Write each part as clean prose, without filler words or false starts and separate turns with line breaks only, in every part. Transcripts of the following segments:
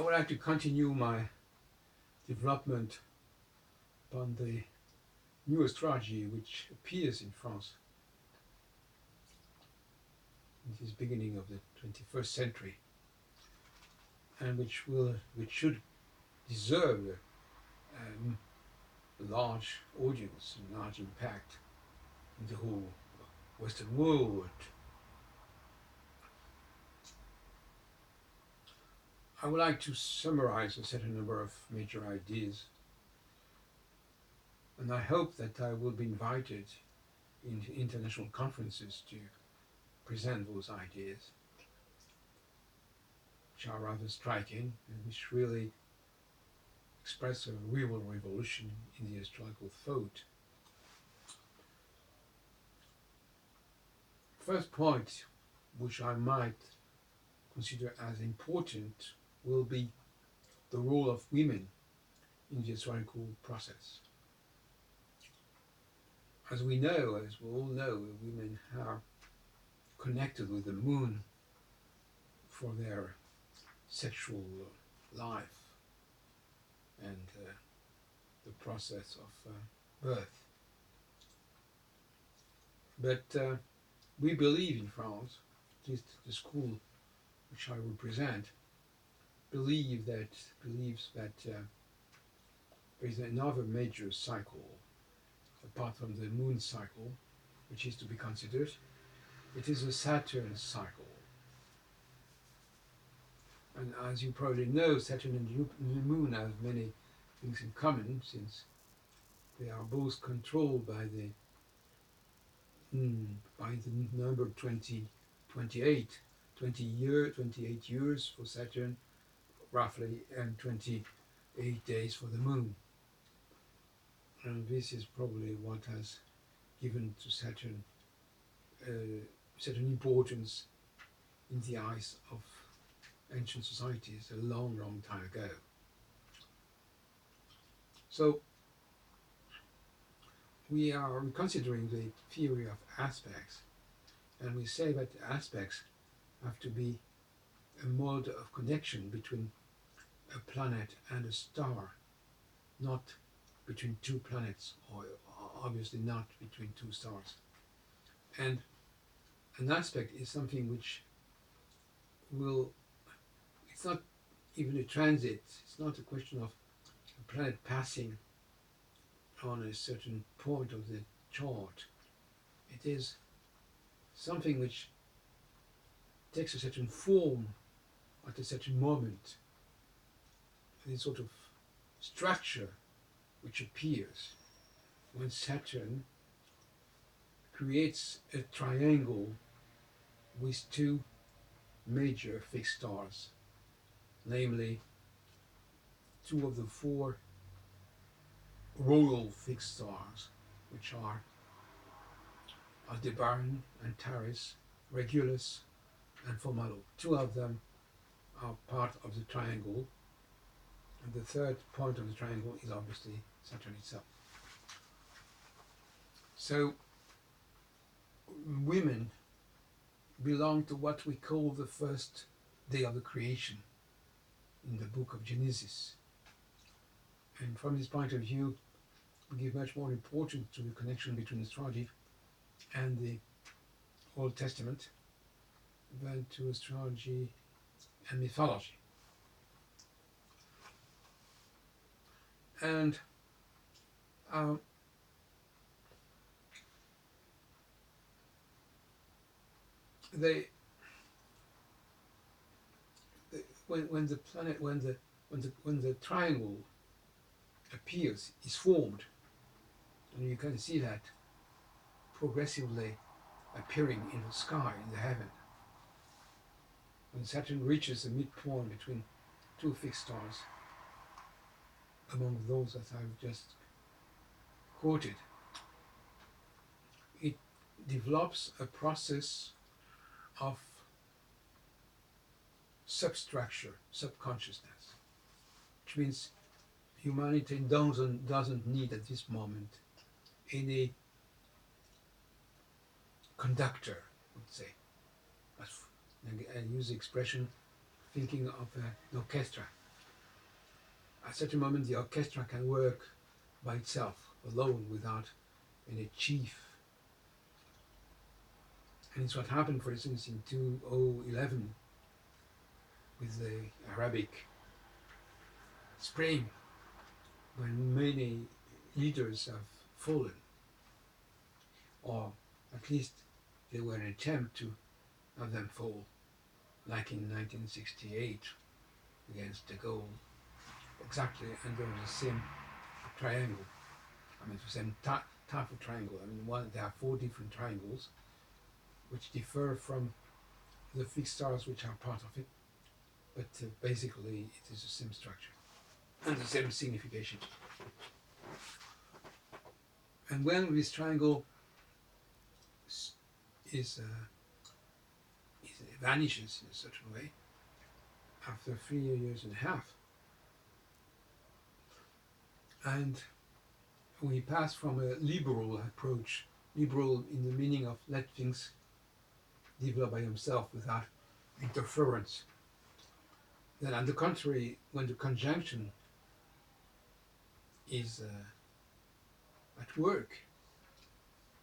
would like to continue my development upon the new astrology which appears in France in this beginning of the 21st century, and which should deserve a large audience and large impact in the whole Western world. I would like to summarize a certain number of major ideas, and I hope that I will be invited into international conferences to present those ideas, which are rather striking and which really express a real revolution in the astrological thought. First point, which I might consider as important, will be the role of women in the astrological process. As we all know, women are connected with the moon for their sexual life and the process of birth. But we believe in France, at least the school which I represent, believes that there is another major cycle apart from the moon cycle, which is to be considered. It is a Saturn cycle. And as you probably know, Saturn and the moon have many things in common, since they are both controlled by the number 2028. 28 years for Saturn, roughly, and 28 days for the moon. And this is probably what has given to Saturn certain importance in the eyes of ancient societies a long, long time ago. So we are considering the theory of aspects, and we say that aspects have to be a mode of connection between a planet and a star, not between two planets, or obviously not between two stars. And an aspect is something which it's not even a transit, it's not a question of a planet passing on a certain point of the chart. It is something which takes a certain form at a certain moment, a sort of structure which appears when Saturn creates a triangle with two major fixed stars, namely two of the four royal fixed stars, which are Aldebaran, Antares, Regulus, and Formalo. Two of them are part of the triangle, and the third point of the triangle is obviously Saturn itself. So women belong to what we call the first day of the creation in the book of Genesis. And from this point of view, we give much more importance to the connection between astrology and the Old Testament than to astrology and mythology. And when the triangle appears, is formed, and you can see that progressively appearing in the sky, in the heaven. When Saturn reaches the midpoint between two fixed stars, among those that I've just quoted, it develops a process of substructure, subconsciousness, which means humanity doesn't need at this moment any conductor, I would say. I use the expression thinking of an orchestra. at a certain moment the orchestra can work by itself, alone, without any chief. And it's what happened, for instance, in 2011 with the Arabic Spring, when many leaders have fallen, or at least there were an attempt to have them fall, like in 1968 against de Gaulle, exactly under the same triangle. I mean, the same type of triangle. I mean, there are 4 different triangles which differ from the fixed stars which are part of it, but basically it is the same structure and the same signification. And when this triangle vanishes in a certain way, after 3 years and a half, and we pass from a liberal approach, liberal in the meaning of let things develop by themselves without interference, then on the contrary, when the conjunction is at work,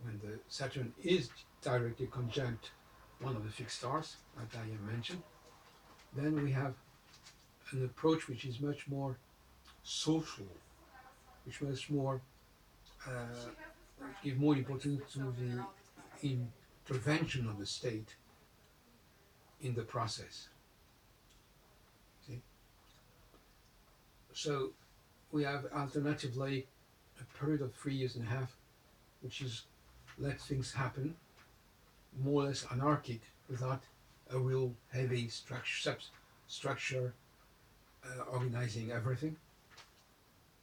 when the Saturn is directly conjunct one of the fixed stars, as I have mentioned, then we have an approach which is much more social, which much more give more importance to the intervention of the state in the process. See? So we have alternatively a period of 3 years and a half, which is let things happen, more or less anarchic, without a real heavy structure organizing everything.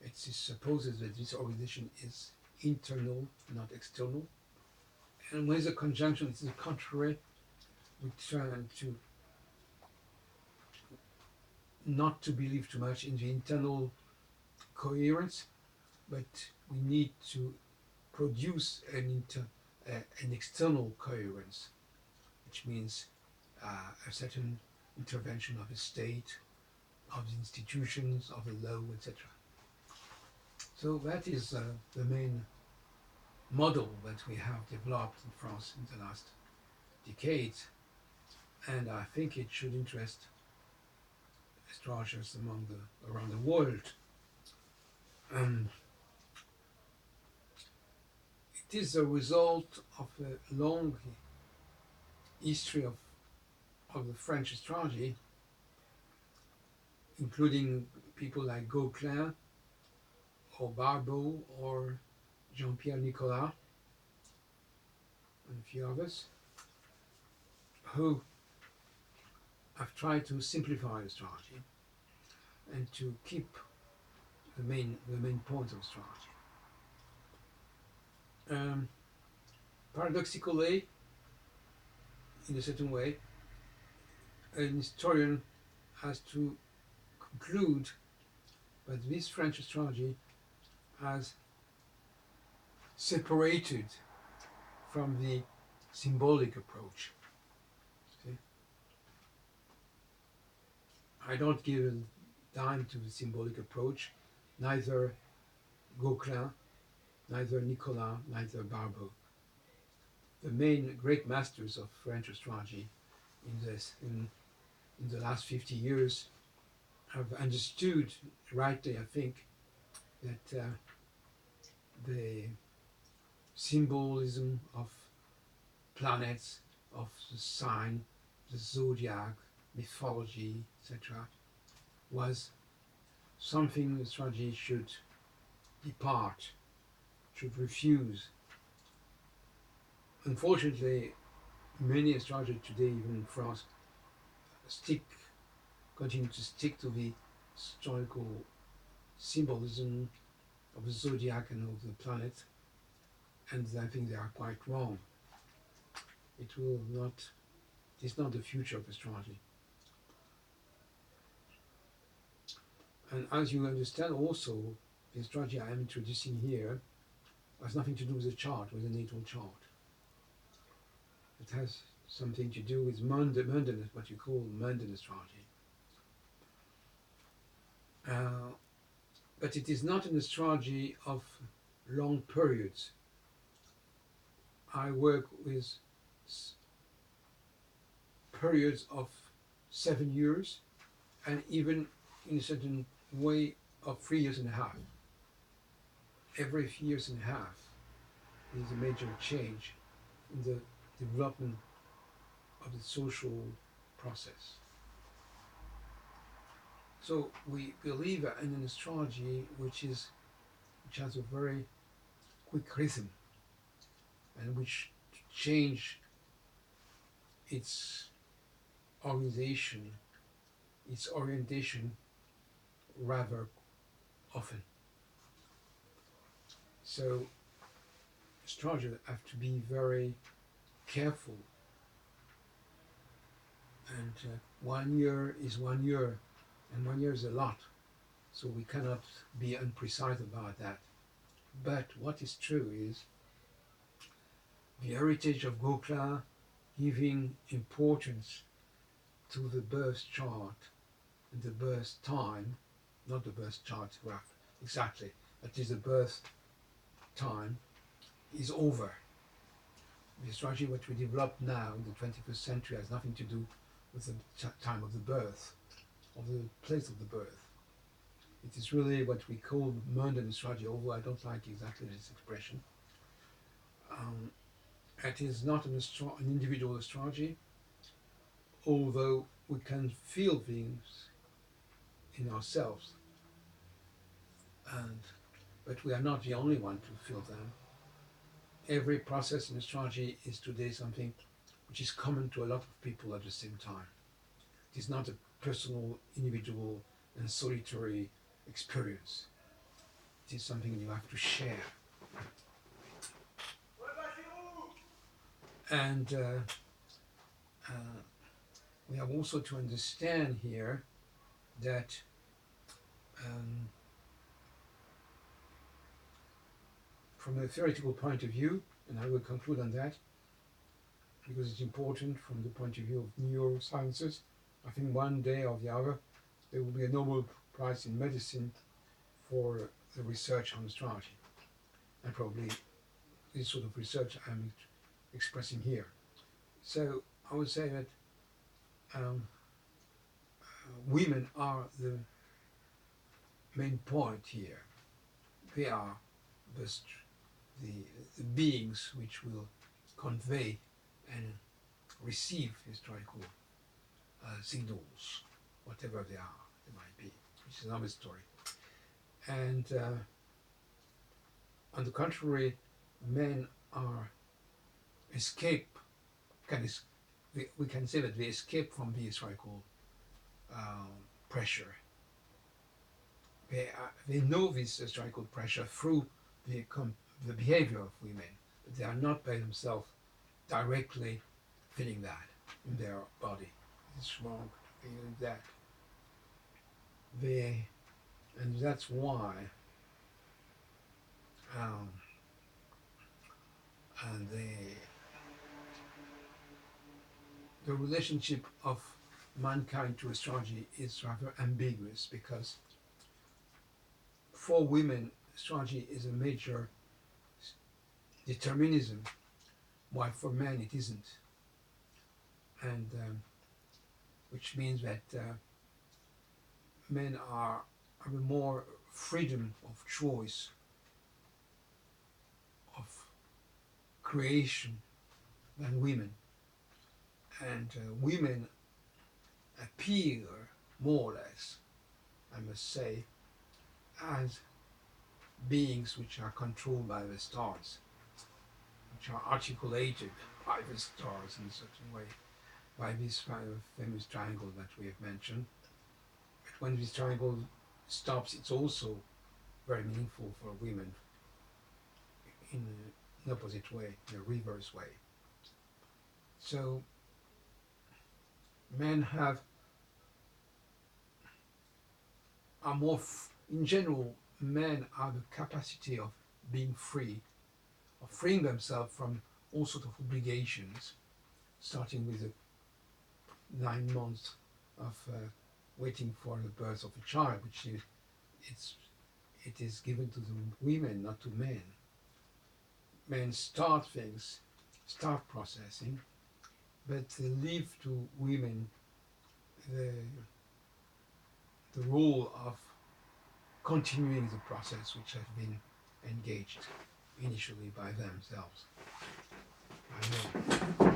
It supposes that this organization is internal, not external. And when the conjunction is the contrary, we turn to not to believe too much in the internal coherence, but we need to produce an external coherence, which means a certain intervention of the state, of the institutions, of the law, etc. So that is the main model that we have developed in France in the last decades, and I think it should interest astrologers around the world. It is a result of a long history of the French astrology, including people like Gauquelin or Barbeau or Jean-Pierre Nicolas and a few others, who have tried to simplify astrology and to keep the main points of astrology. Paradoxically, in a certain way, an historian has to conclude that this French astrology has separated from the symbolic approach. See? I don't give a dime to the symbolic approach, neither Gauquelin, neither Nicolas, neither Barbeau. The main great masters of French astrology in the last 50 years have understood rightly, I think, that the symbolism of planets, of the sign, the zodiac, mythology, etc., was something astrology should depart, should refuse. Unfortunately, many astrologers today, even in France, continue to stick to the historical symbolism of the zodiac and of the planet, and I think they are quite wrong. It's not the future of astrology. And as you understand also, the astrology I am introducing here has nothing to do with the chart, with the natal chart. It has something to do with mundane, what you call mundane astrology. but it is not an astrology of long periods. I work with periods of 7 years, and even in a certain way of 3 years and a half. Every 3 years and a half is a major change in the development of the social process. So we believe in an astrology which has a very quick rhythm and which change its organization, its orientation rather often. So astrologers have to be very careful, and 1 year is 1 year, and 1 year is a lot, so we cannot be imprecise about that. But what is true is the heritage of Gokla giving importance to the birth chart and the birth time, not the birth chart graph exactly, but is the birth time, is over. The astrology what we develop now in the 21st century has nothing to do with the time of the birth, or the place of the birth. It is really what we call mundane astrology, although I don't like exactly this expression. It is not an individual astrology, although we can feel things in ourselves, but we are not the only one to feel them. Every process in astrology is today something which is common to a lot of people at the same time. It is not a personal, individual, and solitary experience. It is something you have to share. And we have also to understand here that from a theoretical point of view, and I will conclude on that, because it's important from the point of view of neurosciences. I think one day or the other there will be a Nobel Prize in medicine for the research on astrology, and probably this sort of research I'm expressing here. So I would say that women are the main point here. They are the beings which will convey and receive historical signals, whatever they might be, which is another story. And on the contrary, men are we can say that they escape from the historical pressure. They know this historical pressure through the behavior of women, but they are not by themselves directly feeling that in their body. It's wrong to feel that. And that's why and the relationship of mankind to astrology is rather ambiguous, because for women astrology is a major determinism, while for men it isn't, and which means that men have a more freedom of choice, of creation than women, and women appear more or less, I must say, as beings which are controlled by the stars, which are articulated by the stars in a certain way, by this famous triangle that we have mentioned. But when this triangle stops, it's also very meaningful for women in an opposite way, in a reverse way. So men are more, in general, men have the capacity of being free, of freeing themselves from all sorts of obligations, starting with the 9 months of waiting for the birth of a child, which it is given to the women, not to men. Men start things, start processing, but they leave to women the role of continuing the process which have been engaged initially by themselves. I know.